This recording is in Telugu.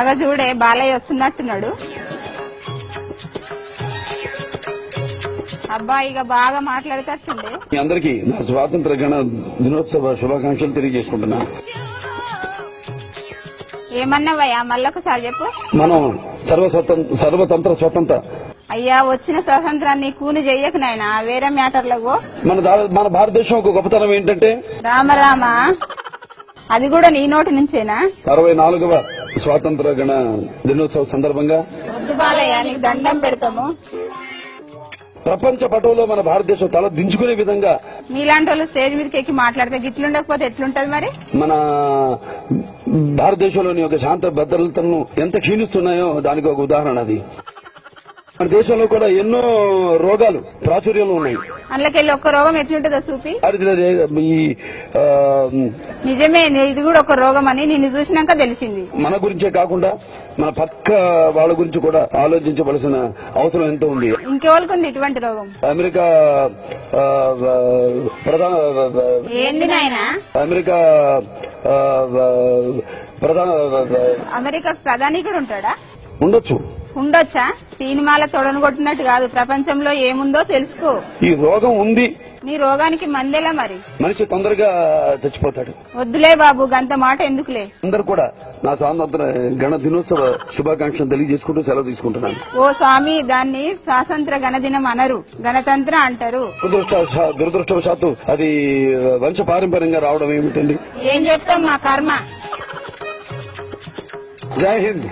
అగ చూడే బాలయ్య వస్తున్నట్టున్నాడు. అబ్బా ఇక బాగా మాట్లాడేటట్టుండే. మీ అందరికీ నా స్వాతంత్ర గణ దినోత్సవ శుభాకాంక్షలు తెలియజేసుకుంటున్నా. ఏమన్నావయ్యా మళ్ళొకసారి చెప్పు. మనం సర్వతంత్ర స్వతంత్ర. అయ్యా వచ్చిన స్వాతంత్రాన్ని కూని చెయ్యకు నాయనా, వేరే మ్యాటర్లకు. మన భారతదేశం ఒక గొప్పతనం ఏంటంటే రామ అది కూడా నీ నోటి నుంచేనా? 64వ స్వాతంత్ర గణ దినోత్సవ సందర్భంగా వద్దు బాలయ్య, నీకు దండం పెడతాము. ప్రపంచ పటంలో మన భారతదేశం తల దించుకునే విధంగా మీలాంటి వాళ్ళు స్టేజ్ మీదకి ఎక్కి మాట్లాడితే గిట్లుండకపోతే ఎట్లుంటది మరి? మన భారతదేశంలోని ఒక శాంత భద్రతలను ఎంత క్షీణిస్తున్నాయో దానికి ఒక ఉదాహరణ అది. మన దేశంలో కూడా ఎన్నో రోగాలు ప్రాచుర్యంలో ఉన్నాయి. అందులోకెళ్ళి ఒక్క రోగం ఎట్లుంటుందో చూపి. నిజమే, ఇది కూడా ఒక రోగం అని నిన్ను చూసినాక తెలిసింది. మన గురించే కాకుండా మన పక్క వాళ్ళ గురించి కూడా ఆలోచించవలసిన అవసరం ఎంతో ఉంది. ఇంకెవరికి ఇటువంటి రోగం? అమెరికా ప్రధాన ఏంది నాయనా? అమెరికా అమెరికా ప్రధాని కూడా ఉంటాడా? ఉండొచ్చా? సినిమాల తొడను కొట్టినట్టు కాదు, ప్రపంచంలో ఏముందో తెలుసుకో. ఈ రోగం ఉంది. నీ రోగానికి మందేలా మరి? మనిషి తొందరగా చచ్చిపోతాడు. వద్దులే బాబు, గంత మాట ఎందుకులే. అందరు కూడా నా స్వాతంత్ర గణ దినోత్సవ శుభాకాంక్షలు తెలియజేసుకుంటూ సెలవు తీసుకుంటున్నాను. ఓ స్వామి, దాన్ని స్వాతంత్ర గణదినం అనరు, గణతంత్ర అంటారు. దురదృష్టవశాత్తు అది వంశ పారంపర్యంగా రావడం ఏమిటండి? ఏం చెప్తాం, మా కర్మ. జై హింద్.